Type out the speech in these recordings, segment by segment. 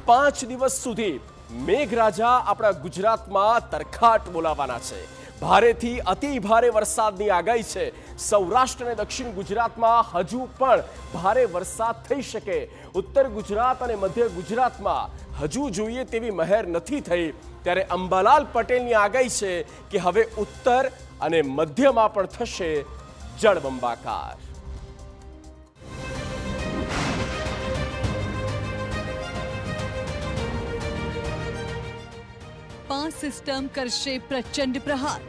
5 દિવસ સુધી મેઘરાજા આપણા ગુજરાતમાં તરખાટ બોલાવવાના છે। ભારેથી અતિ ભારે વરસાદની આગાહી છે। સૌરાષ્ટ્ર અને દક્ષિણ ગુજરાતમાં હજુ પણ ભારે વરસાદ થઈ શકે। ઉત્તર ગુજરાત અને મધ્ય ગુજરાતમાં હજુ જોઈએ તેવી મહેર નથી થઈ, ત્યારે અંબાલાલ પટેલની આગાહી છે કે હવે ઉત્તર અને મધ્યમાં પણ થશે જળબંબાકાર। पांच सिस्टम करशे प्रचंड प्रहार।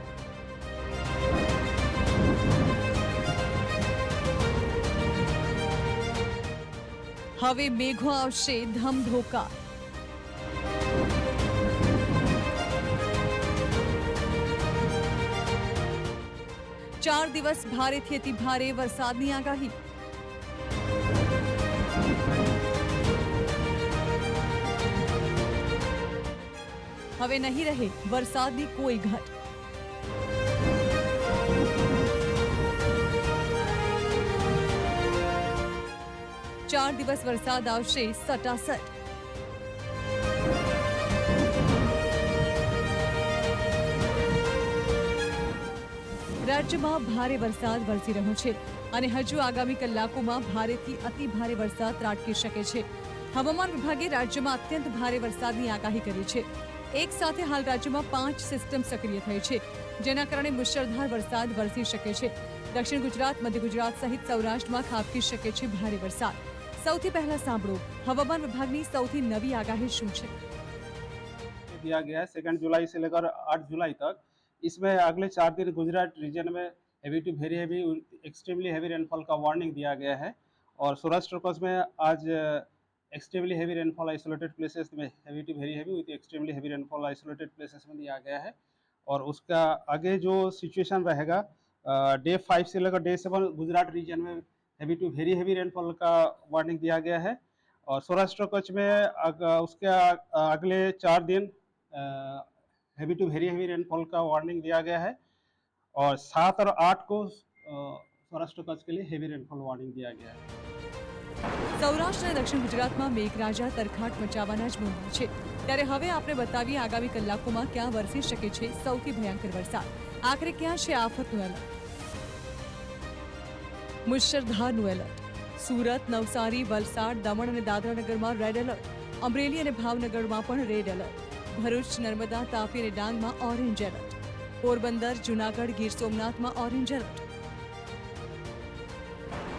हवे मेघो आवशे धमधोकार। चार दिवस भारेथी अति भारे वरसादनी आगाही। हवे नहीं रहे वरसादनी कोई घट। चार दिवस वरसाद आवशे सटासट। राज्यमां भारे वरसाद वरसी रह्यो छे अने हजू आगामी कलाकोमां भारेथी अति भारे वरसाद त्राटकी शके छे। हवामान विभागे राज्यमां अत्यंत भारे वरसादनी आगाही करी छे। एक साथे हाल राज्य में 5 सिस्टम सक्रिय थई छे, जेना कारणे मुसळधार वरसाद वरसी शके छे। दक्षिण गुजरात, मध्य गुजरात सहित सौराष्ट्र में खाबकी शके छे भारे वरसाद। सौथी पहला सांभळो हवामान विभागनी सौथी नवी आगाही शुं छे। दिया गया है 2 जुलाई से लेकर 8 जुलाई तक। इसमें अगले 4 दिन गुजरात रीजन में heavy to very heavy extremely heavy rainfall का वार्निंग दिया गया है। और सौराष्ट्र कच्छ में आज extremely heavy rainfall isolated places में heavy to very heavy with extremely heavy rainfall isolated places में दिया गया है। और उसका आगे जो सिचुएशन रहेगा डे 5 से लेकर डे 7 गुजरात रीजन में heavy to very heavy rainfall का वार्निंग दिया गया है। और सौराष्ट्र कच्छ में उसके अगले 4 दिन heavy to very heavy rainfall का वार्निंग दिया गया है। और 7 और 8 को सौराष्ट्र कच्छ के लिए हेवी रेनफॉल वार्निंग दिया गया है। सौराष्ट्र અને દક્ષિણ ગુજરાતમાં મેઘરાજા તરખાટ મચાવવાના જ મૂળમાં છે, ત્યારે હવે આપણે બતાવીએ આગામી કલાકોમાં ક્યાં વરસી શકે છે સૌથી ભયંકર વરસાદ। આખરે ક્યાં છે આફતનું એલર્ટ। મુશળધારનું એલર્ટ। સુરત, નવસારી, વલસાડ, દમણ અને દાદરાનગરમાં રેડ એલર્ટ। અમરેલી અને ભાવનગરમાં પણ રેડ એલર્ટ। ભરૂચ, નર્મદા, તાપી અને ડાંગમાં ઓરેન્જ એલર્ટ। પોરબંદર, જૂનાગઢ, ગીર સોમનાથમાં ઓરેન્જ એલર્ટ।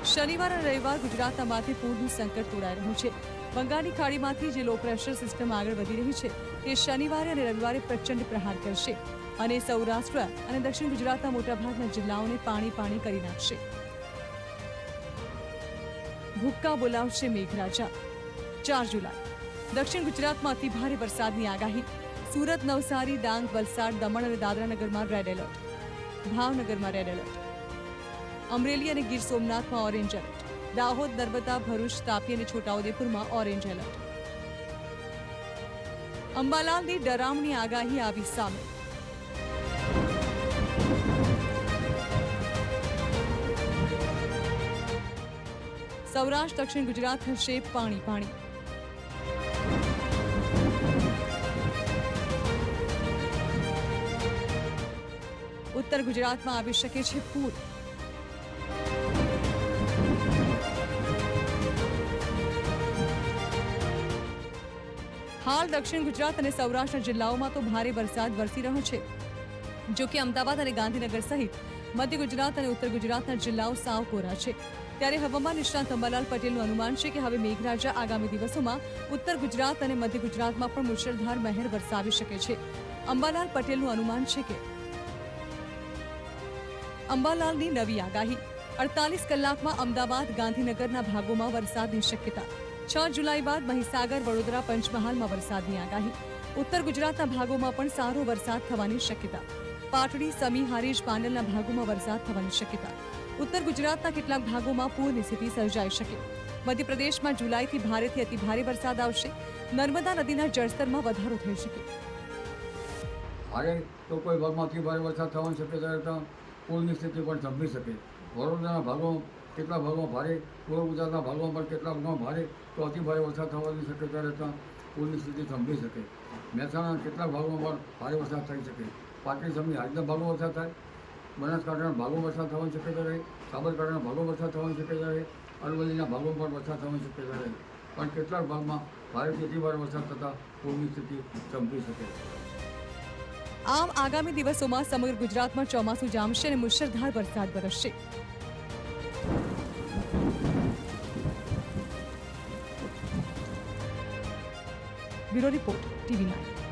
शनिवार और रविवार गुजरातना माथे पूरનું સંકટ તોડાઈ રહ્યું છે। બંગાળની ખાડીમાંથી જે લો પ્રેશર સિસ્ટમ આગળ વધી રહી છે તે શનિવારે અને રવિવારે પ્રચંડ પ્રહાર કરશે અને સૌરાષ્ટ્ર અને દક્ષિણ ગુજરાતના મોટાભાગના જિલ્લાઓને પાણી પાણી કરી નાખશે। ભૂક્કા બોલાવશે મેઘરાજા। 4 जुलाई દક્ષિણ ગુજરાતમાં અતિ ભારે વરસાદની આગાહી। સુરત, નવસારી, ડાંગ, વલસાડ, દમણ અને દાદરાનગરમાં રેડ એલર્ટ। ભાવનગરમાં રેડ એલર્ટ। अमरेली और गीर सोमनाथ में ऑरेंज एलर्ट। दाहोद, नर्मदा, भरूच, तापी और छोटाउदेपुर में ऑरेंज एलर्ट। अंबालाल की डरावनी आगाही आवी सामे। सौराष्ट्र, दक्षिण गुजरात थशे पाणी पाणी। उत्तर गुजरात में आवी शके छे पूर। हाल दक्षिण गुजरात और सौराष्ट्र जिल्लाओं में तो भारे वरसाद वरसी रह्यो छे, जो कि अमदावाद और गांधीनगर सहित मध्य गुजरात और उत्तर गुजरात जिल्लाओं साव कोरा छे। त्यारे हवामान निष्णात अंबालाल पटेलનું अनुमान છે કે હવે મેઘરાજા આગામી દિવસોમાં उत्तर गुजरात और मध्य गुजरात में पण मुसळधार મહેર વરસાવી શકે છે। અંબાલાલ પટેલનું अनुमान છે કે અંબાલાલની નવી આગાહી। 48 કલાકમાં અમદાવાદ, ગાંધીનગરના ભાગોમાં વરસાદની શક્યતા। 6 जुलाई बाद મહીસાગર, વડોદરા, પંચમહાલમાં વરસાદની આગાહી। ઉત્તર ગુજરાતના ભાગોમાં પણ સારો વરસાદ થવાની શક્યતા। પાટડી, સમી, હારીજ, પાંડલના ભાગોમાં વરસાદ થવાની શક્યતા। ઉત્તર ગુજરાતના કેટલાક ભાગોમાં પૂરની સ્થિતિ સર્જાઈ શકે। મધ્યપ્રદેશમાં જુલાઈથી ભારેથી અતિ ભારે વરસાદ આવશે। નર્મદા નદીના જળસ્તરમાં વધારો થઈ શકે। ભારે તો કોઈ ભાગમાંથી ભારે વરસાદ થવાની શક્યતા રહેતા પૂરની સ્થિતિ પણ સંભળી શકે। વડોદરાના ભાગો કેટલા ભાગોમાં ભારે, પૂર્વ ગુજરાતના ભાગોમાં પણ કેટલા ભાગોમાં ભારે તો અતિ ભારે વરસાદ થવાની શક્યતા રહેતા પૂરની સ્થિતિ સંભળી શકે. મહેસાણાના કેટલાક ભાગોમાં પણ ભારે વરસાદ થઈ શકે. પાટણ સમિતિ આજના ભાગમાં વરસાદ થાય, બનાસકાંઠાના ભાગોમાં વરસાદ થવાની શક્યતા રહે, સાબરકાંઠાના ભાગોમાં વરસાદ થવાની શક્યતા રહે, અરવલ્લીના ભાગોમાં પણ વરસાદ થવાની શક્યતા રહે. પણ કેટલાક ભાગમાં ભારેથી અતિભારે વરસાદ થતાં પૂરની સ્થિતિ સંભળી શકે. આમ આગામી દિવસોમાં સમગ્ર ગુજરાતમાં ચોમાસું જામશે અને મુશળધાર વરસાદ વરસશે. Bureau report TV9.